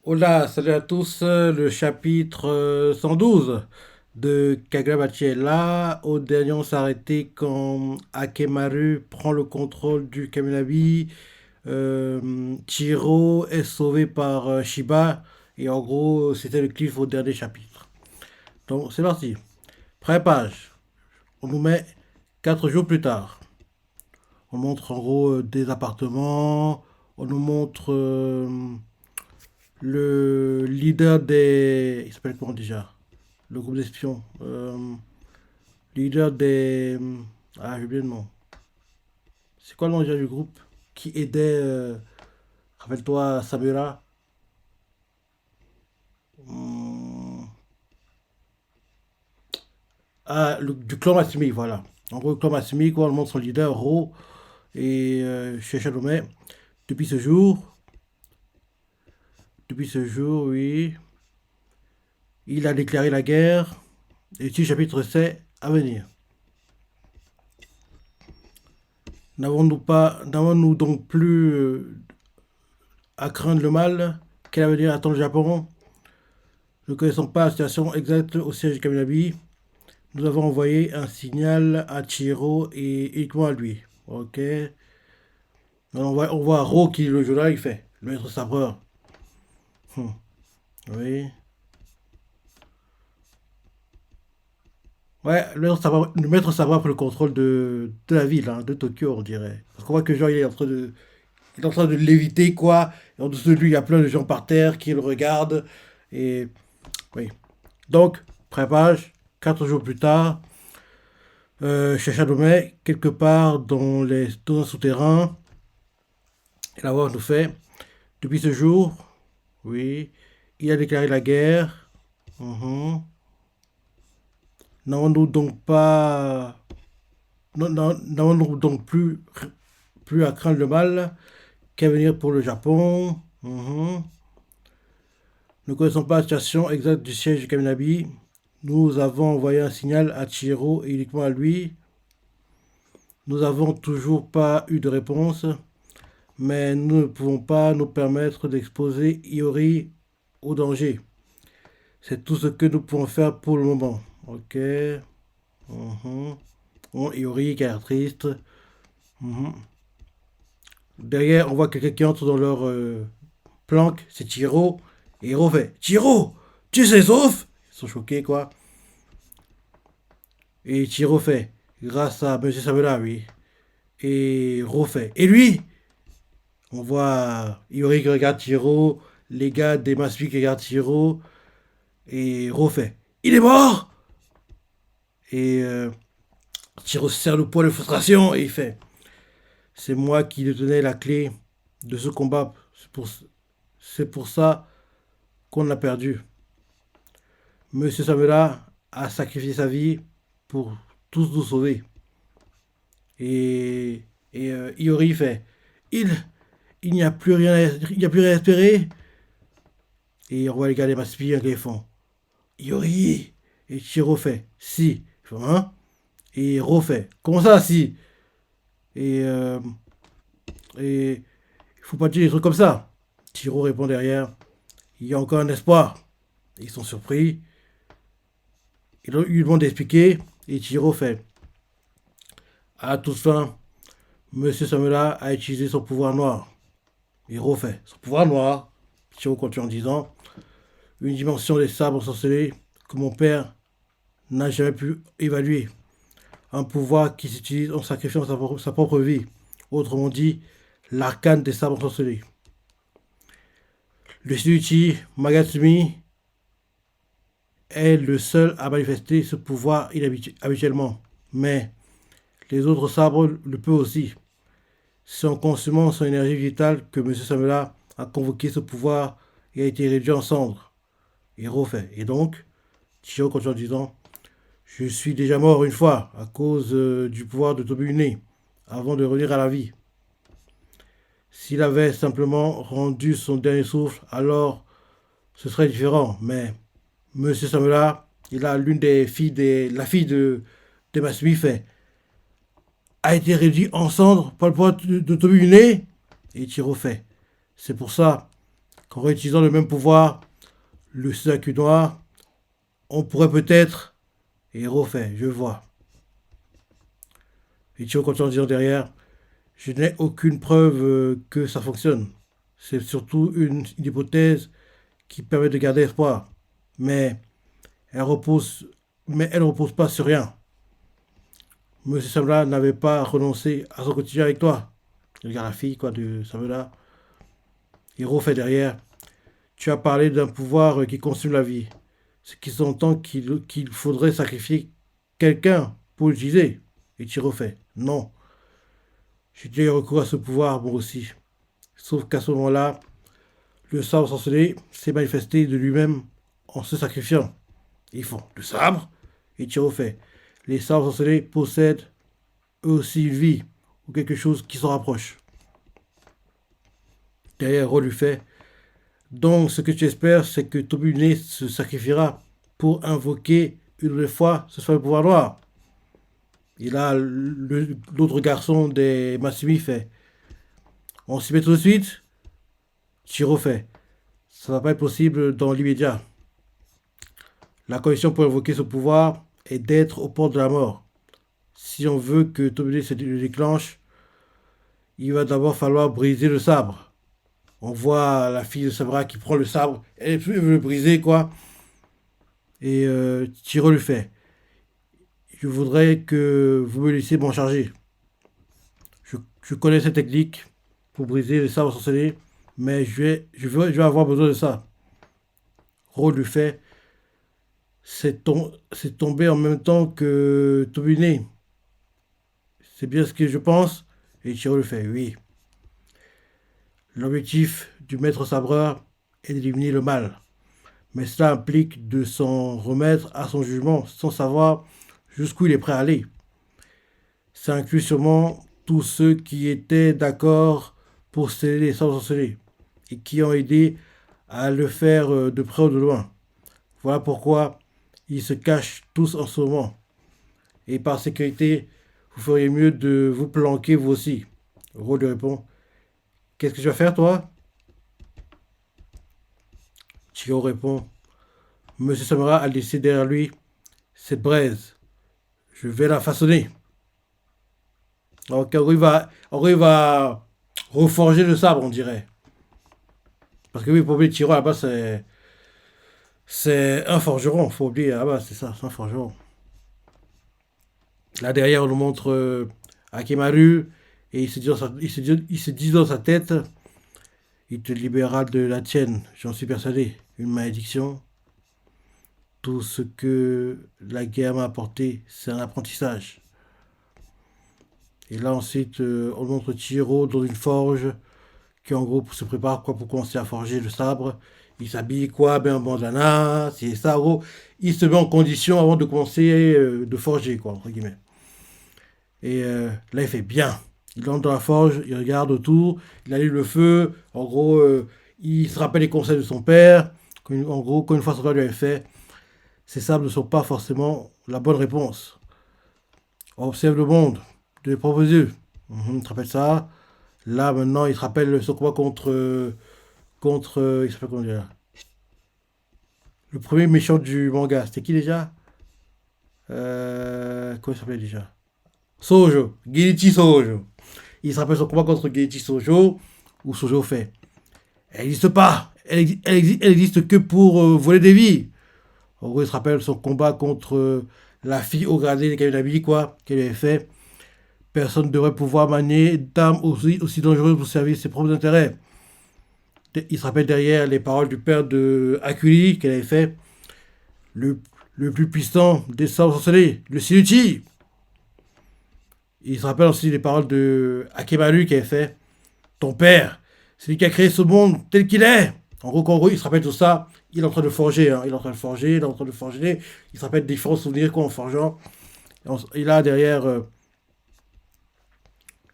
Hola, salut à tous. Le chapitre 112 de Kagurabachi est là. Au dernier, on s'est arrêté quand Akemaru prend le contrôle du Kaminabi. Chiro est sauvé par Shiba. Et en gros, c'était le cliff au dernier chapitre. Donc, c'est parti. Première page. On nous met 4 jours plus tard. On montre en gros des appartements. On nous montre le leader des. Il s'appelle comment déjà? Le groupe d'espions. Leader des. Ah, j'ai oublié le nom. C'est quoi le nom déjà du groupe qui aidait. Rappelle-toi, Samura. Hum, Ah, du clan Matsumi, voilà. En gros, le clan Matsumi, quoi, on montre son leader, Ro, et chez Shadowmei. Depuis ce jour, depuis ce jour, oui, il a déclaré la guerre. Et ici, chapitre 7 à venir. N'avons-nous donc plus à craindre le mal? Quel avenir attend le Japon? Ne connaissons pas la situation exacte au siège de Kaminabi. Nous avons envoyé un signal à Chihiro et uniquement à lui. Ok. On voit Ro qui, le journal, il fait. Le maître sabreur. Hmm. Oui. Ouais, le maître sabreur prend le contrôle de la ville, hein, de Tokyo, on dirait. Parce qu'on voit que genre, il est en train de léviter, quoi. Et en dessous de lui, il y a plein de gens par terre qui le regardent. Et oui. Donc, prépage, 4 jours plus tard, chez Chardonnay, quelque part dans un souterrain, et la voix nous fait, depuis ce jour, oui, il a déclaré la guerre. Mhm. N'avons-nous donc pas, n'avons-nous donc plus à craindre le mal qu'à venir pour le Japon? Mhm. Nous ne connaissons pas la situation exacte du siège du Kaminabi. Nous avons envoyé un signal à Chihiro et uniquement à lui. Nous n'avons toujours pas eu de réponse, mais nous ne pouvons pas nous permettre d'exposer Iori au danger. C'est tout ce que nous pouvons faire pour le moment. Ok. Mhm. Bon, Iori qui a l'air triste. Mhm. Derrière, on voit quelqu'un qui entre dans leur planque. C'est Chiro. Et Hiro fait Chiro, tu sais sauf? Ils sont choqués, quoi. Et Chiro fait grâce à Monsieur Sabela, oui. Et Ro fait et lui? On voit Iori qui regarde Chiro. Les gars des Maspi qui regardent Chiro. Et Ro fait il est mort? Et Chiro se serre le poing de frustration et il fait c'est moi qui détenais la clé de ce combat. C'est pour ça qu'on a perdu. Monsieur Samela a sacrifié sa vie pour tous nous sauver. Et, Iori fait il, il n'y a plus rien il n'y a plus rien à espérer. Et on voit les gars des Maspi qui font Iori. Et Chiro fait si. Il fait, hein? Et Ro fait comment ça si? Et, il faut pas dire des trucs comme ça. Chiro répond derrière il y a encore un espoir. Ils sont surpris. Ils lui demandent d'expliquer. Et Chiro fait à toute fin, Monsieur Samela a utilisé son pouvoir noir. Et refait son pouvoir noir. Chiro continue en disant une dimension des sabres ensorcelés que mon père n'a jamais pu évaluer. Un pouvoir qui s'utilise en sacrifiant sa propre vie. Autrement dit, l'arcane des sabres ensorcelés. Le Shinuichi Magatsumi est le seul à manifester ce pouvoir habituellement. Mais les autres sabres le peuvent aussi. C'est en consumant son énergie vitale que M. Samela a convoqué ce pouvoir et a été réduit en cendres. Et refait. Et donc, Chiro continue en disant je suis déjà mort une fois à cause du pouvoir de Tobune avant de revenir à la vie. S'il avait simplement rendu son dernier souffle, alors ce serait différent. Mais Monsieur Samela, il a l'une des filles la fille de Masumi fait a été réduit en cendres par le pouvoir de Tobune. Et Chiro fait c'est pour ça qu'en réutilisant le même pouvoir, le Suzaku noir, on pourrait peut-être... Et Hiro fait, je vois. Ichiro continue en disant derrière, je n'ai aucune preuve que ça fonctionne. C'est surtout une hypothèse qui permet de garder espoir. Mais elle repose, mais elle ne repose pas sur rien. Monsieur Samla n'avait pas renoncé à son quotidien avec toi. Il regarde la fille, quoi, de Samla. Hiro fait derrière. Tu as parlé d'un pouvoir qui consume la vie. Ce qui s'entend qu'il faudrait sacrifier quelqu'un pour l'utiliser. Et Ichiro fait. Non. J'ai déjà eu recours à ce pouvoir, moi aussi. Sauf qu'à ce moment-là, le sabre sorcelé s'est manifesté de lui-même en se sacrifiant. Ils font le sabre. Et Ichiro fait. Les sabres sorcelés possèdent eux aussi une vie, ou quelque chose qui s'en rapproche. Derrière, Ro lui fait. Donc, ce que tu espères, c'est que Tobune se sacrifiera pour invoquer une nouvelle fois ce soit le pouvoir noir. Et là, l'autre garçon des Massumi fait. On s'y met tout de suite. Chiro fait. Ça va pas être possible dans l'immédiat. La condition pour invoquer ce pouvoir est d'être aux portes de la mort. Si on veut que Tobune se déclenche, il va d'abord falloir briser le sabre. On voit la fille de Sabra qui prend le sabre, elle veut le briser, quoi. Et Chiro lui fait. Je voudrais que vous me laissiez m'en charger. Je connais cette technique pour briser le sabre sorcelé, mais je vais avoir besoin de ça. Ro lui fait. C'est tombé en même temps que Tobune. C'est bien ce que je pense. Et Chiro lui fait. Oui. L'objectif du maître sabreur est d'éliminer le mal. Mais cela implique de s'en remettre à son jugement sans savoir jusqu'où il est prêt à aller. Ça inclut sûrement tous ceux qui étaient d'accord pour sceller les sabres sorcelés et qui ont aidé à le faire de près ou de loin. Voilà pourquoi ils se cachent tous en ce moment. Et par sécurité, vous feriez mieux de vous planquer vous aussi. Ro lui répond. Qu'est-ce que tu vas faire toi? Chiro répond. Monsieur Samura a laissé derrière lui cette braise. Je vais la façonner. Donc en gros, il va reforger le sabre, on dirait. Parce que oui, pour oublier Chiro, à la base, c'est un forgeron. Faut oublier, à la base, c'est ça, c'est un forgeron. Là, derrière, on nous montre Akemaru. Et il se dit dans sa tête, il te libérera de la tienne, j'en suis persuadé. Une malédiction. Tout ce que la guerre m'a apporté, c'est un apprentissage. Et là, ensuite, on montre Chiro dans une forge qui, en gros, se prépare quoi, pour commencer à forger le sabre. Il s'habille quoi, ben en bandana, c'est ça, en gros. Il se met en condition avant de commencer de forger, quoi, entre guillemets. Et là, il fait bien. Il entre dans la forge, il regarde autour, il allume le feu. En gros, il se rappelle les conseils de son père. En gros, quand une fois son père lui avait fait, ces sables ne sont pas forcément la bonne réponse. On observe le monde de mes propres yeux. Il te rappelle ça. Là, maintenant, il te rappelle son combat contre il s'appelle comment dire, le premier méchant du manga. C'était qui déjà? Comment il s'appelait déjà? Sojo. Genichi Sojo. Il se rappelle son combat contre Genichi Sojo, où Sojo fait. Elle n'existe pas. Elle existe que pour voler des vies. En gros, il se rappelle son combat contre la fille au gradé des Kaminabi, quoi, qu'elle avait fait. Personne ne devrait pouvoir manier d'armes aussi dangereuses pour servir ses propres intérêts. Il se rappelle derrière les paroles du père de Akuli qu'elle avait fait. Le plus puissant des sabres sorcelés, le Sinuchi. Il se rappelle aussi les paroles de Akemaru qui avait fait. Ton père, c'est lui qui a créé ce monde tel qu'il est. En gros, il se rappelle tout ça. Il est en train de forger. Hein. Il est en train de forger, il est en train de forger. Il se rappelle différents souvenirs quoi, en forgeant. Et là, derrière,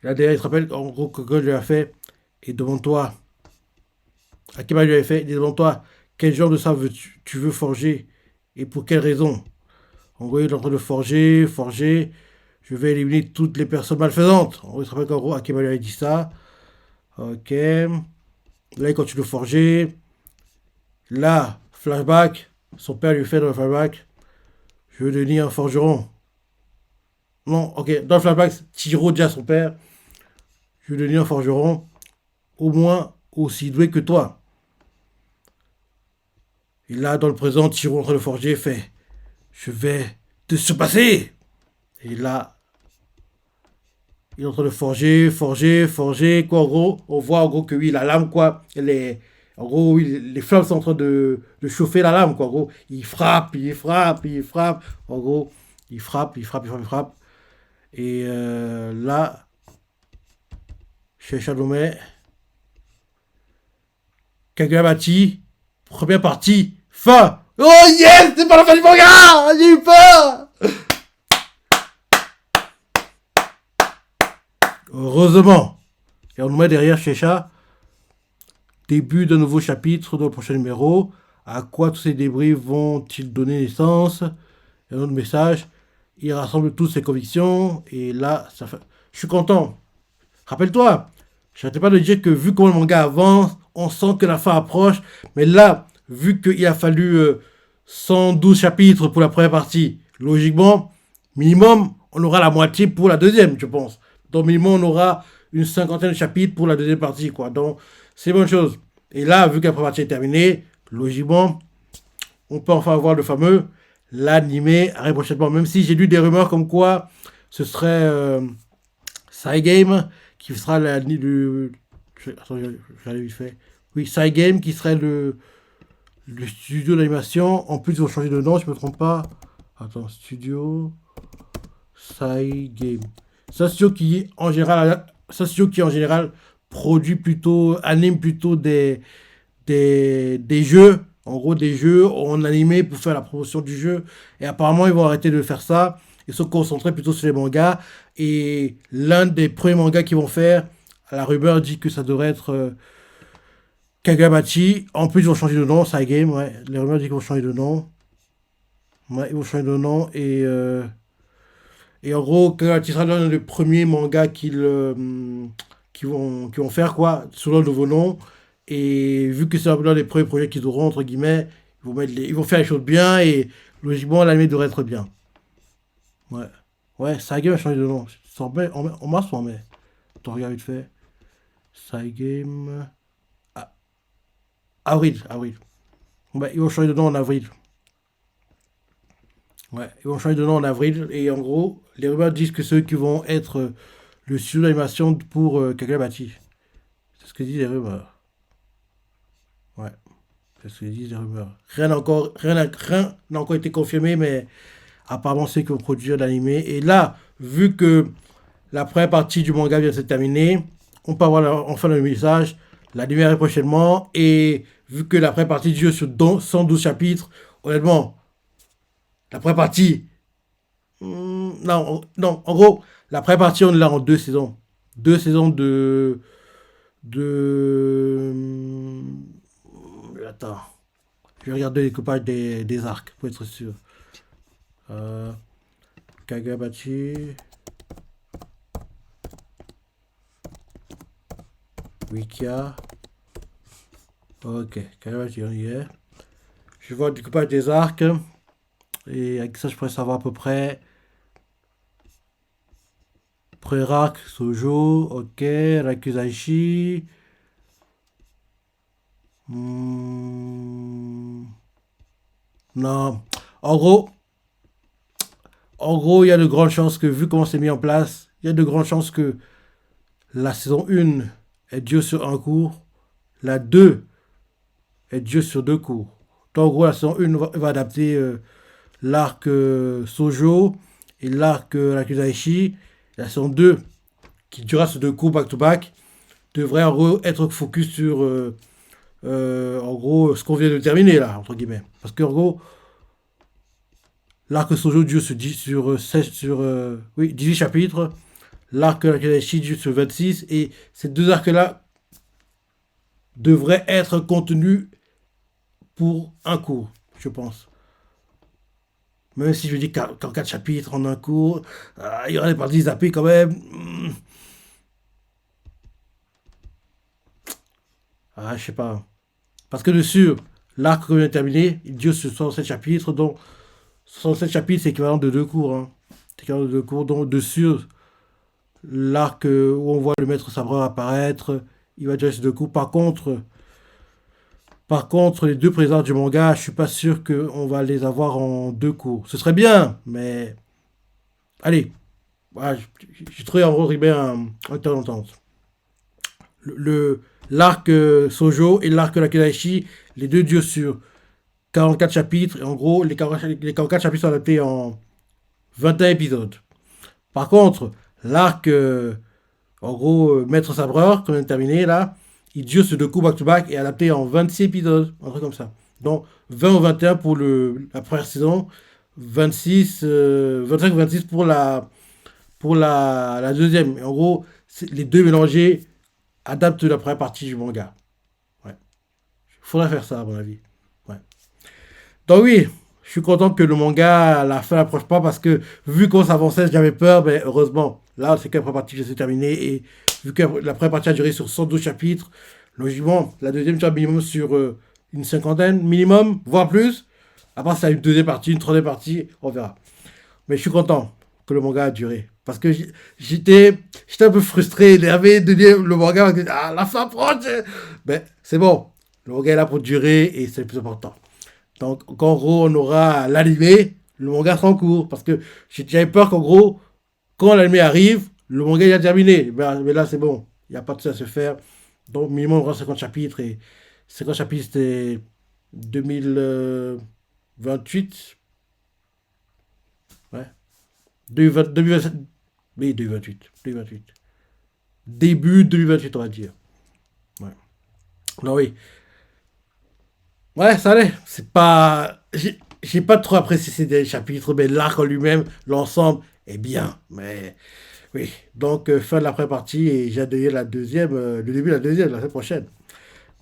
il se rappelle en gros que God lui a fait. Et demande-toi, Akeba lui avait fait, et demande-toi, quel genre de sabre tu veux forger et pour quelle raison. En gros, il est en train de forger. Je vais éliminer toutes les personnes malfaisantes. En gros, il se rappelle qu'en gros, Akeba lui avait dit ça. Ok. Là, il continue de forger. Là, flashback, son père lui fait dans le flashback, je veux devenir un forgeron. Non, ok, dans le flashback, Chihiro dit à son père, je veux devenir un forgeron, au moins aussi doué que toi. Et là, dans le présent, Chihiro en train de forger fait, je vais te surpasser. Et là, il est en train de forger, forger, forger, quoi, en gros, on voit en gros que oui, la lame, quoi, elle est, en gros, oui, les flammes sont en train de chauffer la lame, quoi, en gros, il frappe, il frappe, il frappe, en gros, il frappe, il frappe, il frappe, il frappe, et là, chez Chadome, Kagurabachi, première partie, fin. Oh yes, c'est pas la fin du manga, j'ai eu peur. Heureusement. Et on nous met derrière Shecha, début d'un nouveau chapitre dans le prochain numéro. À quoi tous ces débris vont-ils donner naissance? Et un autre message, il rassemble toutes ses convictions. Et là, ça fait... je suis content. Rappelle-toi, je n'arrêtais pas de dire que vu comment le manga avance, on sent que la fin approche. Mais là, vu qu'il a fallu 112 chapitres pour la première partie, logiquement, minimum, on aura la moitié pour la deuxième, je pense. Donc, minimum, on aura une cinquantaine de chapitres pour la deuxième partie, quoi. Donc, c'est bonne chose. Et là, vu que la première partie est terminée, logiquement, on peut enfin voir le fameux l'animé arrive prochainement. Même si j'ai lu des rumeurs comme quoi ce serait Cygame qui sera attends, j'allais vite fait. Oui, Cygame qui serait le studio d'animation. En plus, ils vont changer de nom, je ne me trompe pas. Attends, studio Cygame. C'est un studio qui, en général, produit plutôt, anime plutôt des jeux, en gros des jeux en animé pour faire la promotion du jeu. Et apparemment, ils vont arrêter de faire ça. Ils sont concentrés plutôt sur les mangas. Et l'un des premiers mangas qu'ils vont faire, la rumeur dit que ça devrait être Kagamachi. En plus, ils vont changer de nom, Cygame, ouais. Les rumeurs disent qu'ils vont changer de nom. Ouais, ils vont changer de nom. Et en gros, Kagamachi sera l'un des premiers mangas qu'ils vont faire, quoi, sous leur nouveau nom. Et vu que c'est l'un des premiers projets qu'ils auront, entre guillemets, ils vont faire les choses bien et logiquement, l'anime devrait être bien. Ouais. Ouais, Cygame a changé de nom. C'est en mars ou en mai? Attends, regarde vite fait. Cygame. Ah, avril, avril. Ouais, ils vont changer de nom en avril. Ouais, ils vont changer de nom en avril. Et en gros, les rumeurs disent que ceux qui vont être le studio d'animation pour Kagamachi. C'est ce que disent les rumeurs. Ouais. C'est ce que disent les rumeurs. Rien n'a encore été confirmé, mais apparemment c'est qu'ils vont produire l'animé. Et là, vu que la première partie du manga vient de se terminer, on peut avoir enfin le message. L'animé arrive prochainement. Et vu que la première partie du jeu sur 112 chapitres, honnêtement, la première partie. Non, non, en gros, la première partie, on est là en 2 saisons. 2 saisons de. Attends. Je vais regarder les coupages des arcs pour être sûr. Euh, Kagamachi. Wikia. Ok, Kagamachi, on y est. Je vois le découpage des arcs. Et avec ça, je pourrais savoir à peu près. Pré-arc, Sojo, ok, Rakuzaishi. Non. En gros, il y a de grandes chances que, vu comment c'est mis en place, il y a de grandes chances que la saison 1 est Dieu sur un cours, la 2 est Dieu sur 2 cours. Donc, en gros, la saison 1 va adapter l'arc Sojo et l'arc Rakuzaishi. La saison 2, qui durera sur 2 cours back-to-back, devrait en gros être focus sur en gros ce qu'on vient de terminer là, entre guillemets. Parce qu'en gros, l'arc Sojo dure sur 16, oui, 18 chapitres. L'arc Nakanashi dure sur 26. Et ces 2 arcs-là devraient être contenus pour un cours, je pense. Même si je dis qu'en 4 chapitres, en un cours, il y aura des parties zappées quand même. Ah, je sais pas. Parce que de sûr, l'arc vient de terminer, il dure sur 67 chapitres, donc 67 chapitres, c'est équivalent de 2 cours. Hein. C'est équivalent de 2 cours, donc dessus, l'arc où on voit le maître sabreur apparaître, il va durer sur 2 cours. Par contre, les deux présents du manga, je suis pas sûr qu'on va les avoir en 2 cours. Ce serait bien, mais allez, voilà, j'ai trouvé en gros Ribet un temps d'entente. Le, l'arc Sojo et l'arc Lakidashi, les deux durent sur 44 chapitres. Et en gros, les 44 chapitres sont adaptés en 21 épisodes. Par contre, l'arc, en gros, Maître Sabreur, qu'on vient de terminer là, il dure sur 2 coups back-to-back et adapté en 26 épisodes. Un truc comme ça. Donc, 20 ou 21 pour la première saison, 26, 25 ou 26 pour la deuxième. Et en gros, les deux mélangés adaptent la première partie du manga. Ouais. Faudrait faire ça, à mon avis. Ouais. Donc oui, je suis content que le manga, à la fin, n'approche pas parce que vu qu'on s'avançait, j'avais peur, mais heureusement, là, c'est que la première partie, je suis terminé et vu que la première partie a duré sur 112 chapitres, logiquement, la deuxième sera minimum sur une cinquantaine, minimum, voire plus. À part si ça a une deuxième partie, une troisième partie, on verra. Mais je suis content que le manga a duré. Parce que j'étais un peu frustré, énervé de lire le manga. Ah, la fin approche. Mais c'est bon. Le manga est là pour durer et c'est le plus important. Donc, qu'en gros, on aura l'animé, le manga sera en cours. Parce que j'avais peur qu'en gros, quand l'animé arrive, le manga il a terminé. Mais là, c'est bon. Il n'y a pas de ça à se faire. Donc, minimum, on aura 50 chapitres. Et 50 chapitres, c'était 2028. Ouais. 2027. Oui, 2028. 2028. Début 2028, on va dire. Ouais. Non, oui. Ouais, ça allait. C'est pas. J'ai pas trop apprécié ces derniers chapitres, mais l'arc en lui-même, l'ensemble est bien. Mais oui. Donc, fin de la première partie et j'ai adoré la deuxième, le début de la deuxième, la semaine prochaine.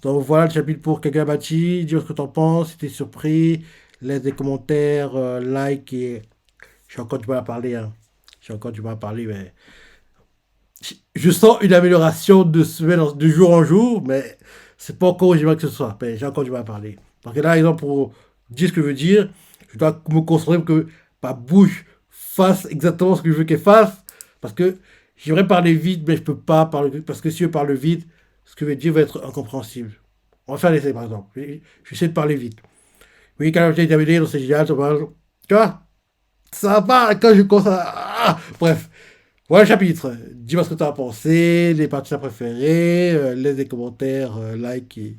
Donc, voilà le chapitre pour Kagamachi. Dis-moi ce que t'en penses. Si t'es surpris, laisse des commentaires, like et. J'ai encore du mal à parler, hein. J'ai encore du mal à parler, mais je sens une amélioration de jour en jour, mais c'est pas encore aussi bien que ce soit. Mais j'ai encore du mal à parler. Parce que là, par exemple, pour dire ce que je veux dire, je dois me concentrer pour que ma bouche fasse exactement ce que je veux qu'elle fasse. Parce que j'aimerais parler vite, mais je peux pas parler. Parce que si je parle vite, ce que je vais dire va être incompréhensible. On va faire l'essai, par exemple. J'essaie de parler vite. Oui, quand j'ai terminé, donc c'est génial. Tu vois, ça va quand je commence à. Bref. Voilà le chapitre. Dis-moi ce que tu as pensé, les parties préférées, laisse des commentaires, like et...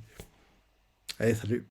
Allez, salut.